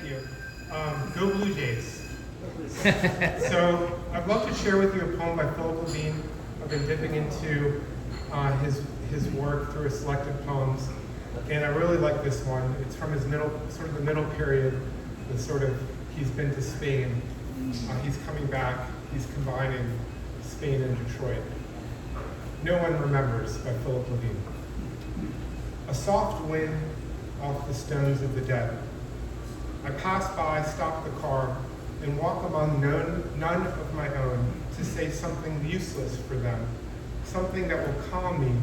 Thank you. Go Blue Jays. So I'd love to share with you a poem by Philip Levine. I've been dipping into his work through his selected poems, and I really like this one. It's from his middle period. He's been to Spain. He's coming back. He's combining Spain and Detroit. No One Remembers by Philip Levine. A soft wind off the stones of the dead. I pass by, stop the car, and walk among none of my own to say something useless for them, something that will calm me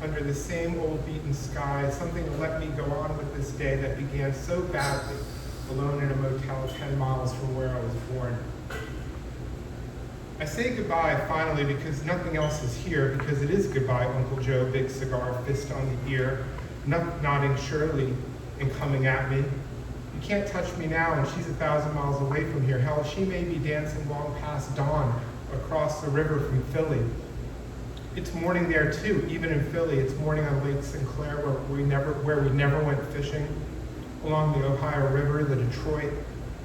under the same old beaten sky, something to let me go on with this day that began so badly, alone in a motel 10 miles from where I was born. I say goodbye finally because nothing else is here, because it is goodbye, Uncle Joe, big cigar, fist on the ear, nodding surely and coming at me. You can't touch me now, and she's 1,000 miles away from here. Hell, she may be dancing long past dawn across the river from Philly. It's morning there too, even in Philly. It's morning on Lake Sinclair where we never went fishing, along the Ohio River, the Detroit.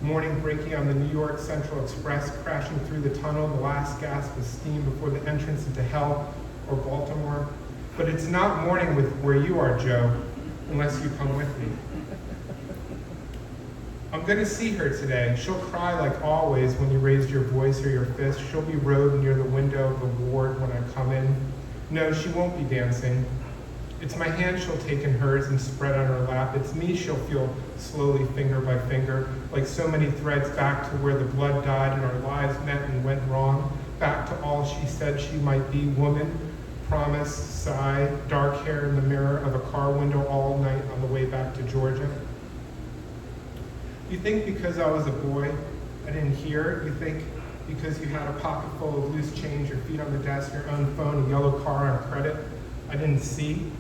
Morning breaking on the New York Central Express, crashing through the tunnel, the last gasp of steam before the entrance into hell or Baltimore. But it's not morning with where you are, Joe, unless you come with me. I'm gonna see her today. She'll cry like always when you raise your voice or your fist. She'll be rowed near the window of the ward when I come in. No, she won't be dancing. It's my hand she'll take in hers and spread on her lap. It's me she'll feel slowly, finger by finger, like so many threads back to where the blood died and our lives met and went wrong, back to all she said she might be, woman, promise, sigh, dark hair in the mirror of a car window all night on the way back to Georgia. You think because I was a boy, I didn't hear? You think because you had a pocket full of loose change, your feet on the desk, your own phone, a yellow car on credit, I didn't see?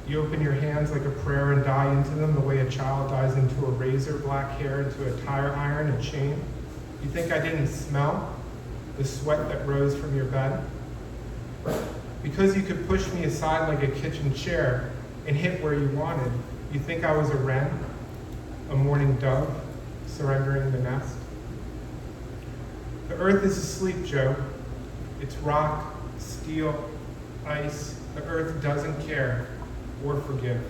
You open your hands like a prayer and die into them the way a child dies into a razor, black hair, into a tire iron, a chain. You think I didn't smell the sweat that rose from your bed? Because you could push me aside like a kitchen chair and hit where you wanted, you think I was a wren, a morning dove, surrendering the nest? The earth is asleep, Joe. It's rock, steel, ice. The earth doesn't care or forgive.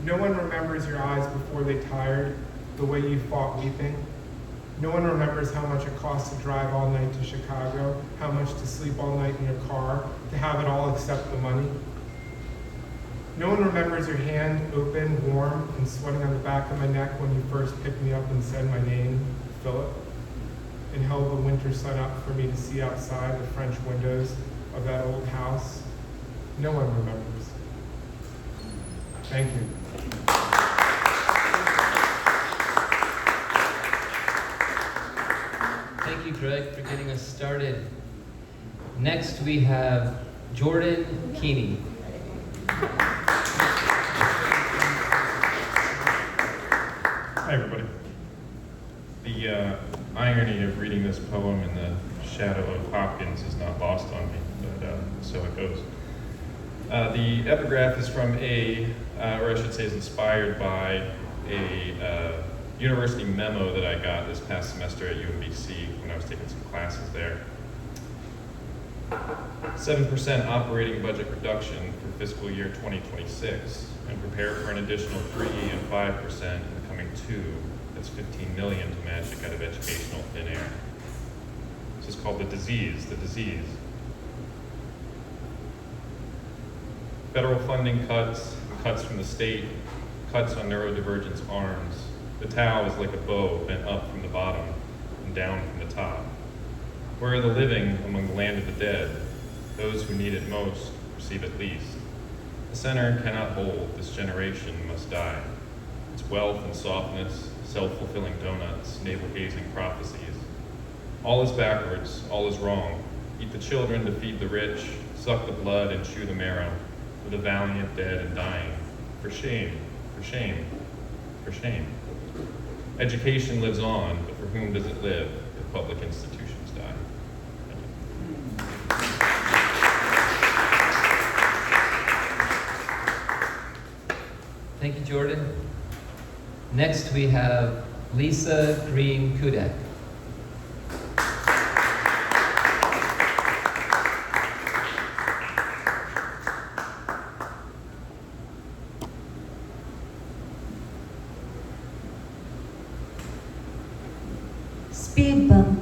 No one remembers your eyes before they tired, the way you fought weeping. No one remembers how much it costs to drive all night to Chicago, how much to sleep all night in your car, to have it all except the money. No one remembers your hand open, warm, and sweating on the back of my neck when you first picked me up and said my name, Philip, and held the winter sun up for me to see outside the French windows of that old house. No one remembers. Thank you. Thank you, Greg, for getting us started. Next, we have Jordan Keeney. Hi, everybody. The irony of reading this poem in the shadow of Hopkins is not lost on me, but so it goes. The epigraph is from or I should say is inspired by a university memo that I got this past semester at UMBC when I was taking some classes there. 7% operating budget reduction for fiscal year 2026, and prepare for an additional 3 and 5% in the coming 2. That's 15 million to magic out of educational thin air. This is called the disease. Federal funding cuts, cuts from the state, cuts on neurodivergence arms. The towel is like a bow bent up from the bottom and down from the top. Where are the living among the land of the dead? Those who need it most receive it least. The center cannot hold, this generation must die. Its wealth and softness, self-fulfilling donuts, navel-gazing prophecies. All is backwards, all is wrong. Eat the children to feed the rich, suck the blood and chew the marrow, for the valiant dead and dying. For shame, for shame, for shame. Education lives on, but for whom does it live if public institutions die? Thank you, Jordan. Next we have Lisa Green Cudek. Speed bump.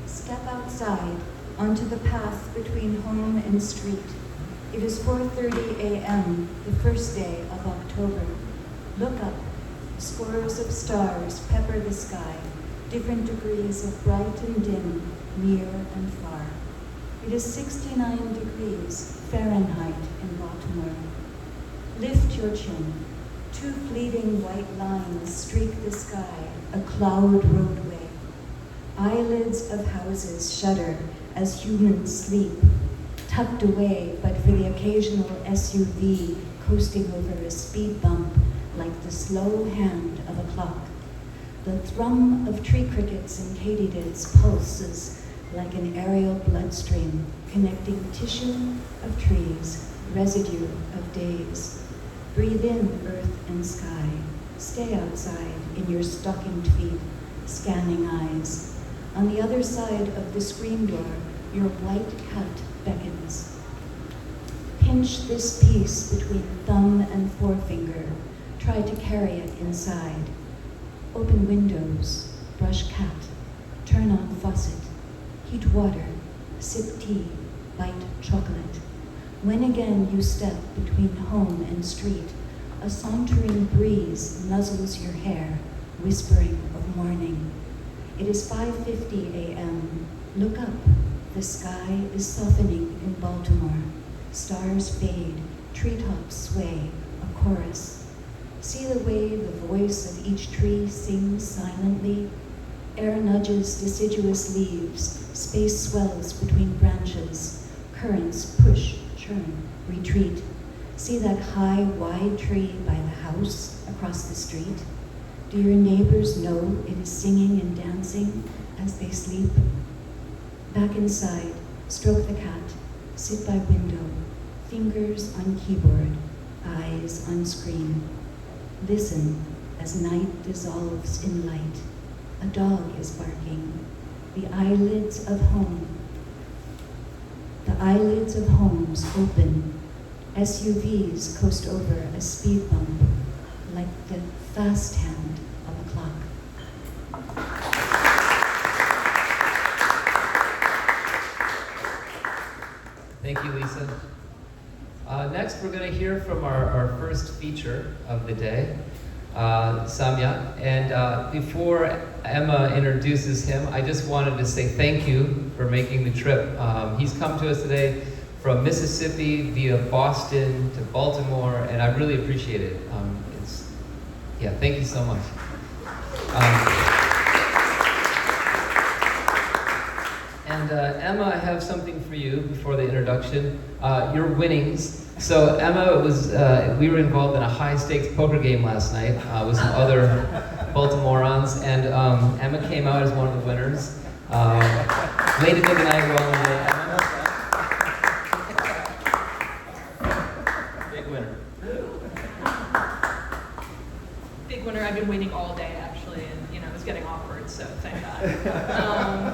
Step outside onto the path between home and street. It is 4:30 a.m., the first day of October. Look up. Scores of stars pepper the sky, different degrees of bright and dim, near and far. It is 69 degrees Fahrenheit in Baltimore. Lift your chin. Two fleeting white lines streak the sky, a cloud roadway. Eyelids of houses shudder as humans sleep, tucked away but for the occasional SUV coasting over a speed bump like the slow hand of a clock. The thrum of tree crickets and katydids pulses like an aerial bloodstream connecting tissue of trees, residue of days. Breathe in earth and sky. Stay outside in your stockinged feet, scanning eyes. On the other side of the screen door, your white cat beckons. Pinch this piece between thumb and forefinger. Try to carry it inside. Open windows, brush cat, turn on faucet, heat water, sip tea, bite chocolate. When again you step between home and street, a sauntering breeze nuzzles your hair, whispering of morning. It is 5:50 a.m. Look up. The sky is softening in Baltimore. Stars fade, treetops sway, a chorus. See the way the voice of each tree sings silently? Air nudges deciduous leaves, space swells between branches, currents push, churn, retreat. See that high, wide tree by the house across the street? Do your neighbors know it is singing and dancing as they sleep? Back inside, stroke the cat, sit by window, fingers on keyboard, eyes on screen. Listen as night dissolves in light. A dog is barking. The eyelids of homes open. SUVs coast over a speed bump like the fast hand of a clock. Thank you, Lisa. Next, we're going to hear from our first feature of the day, Samya. And before Emma introduces him, I just wanted to say thank you for making the trip. He's come to us today from Mississippi via Boston to Baltimore, and I really appreciate it. Thank you so much. Emma, I have something for you before the introduction. Your winnings. So Emma we were involved in a high-stakes poker game last night with some other Baltimoreans, and Emma came out as one of the winners. Late into the night, well,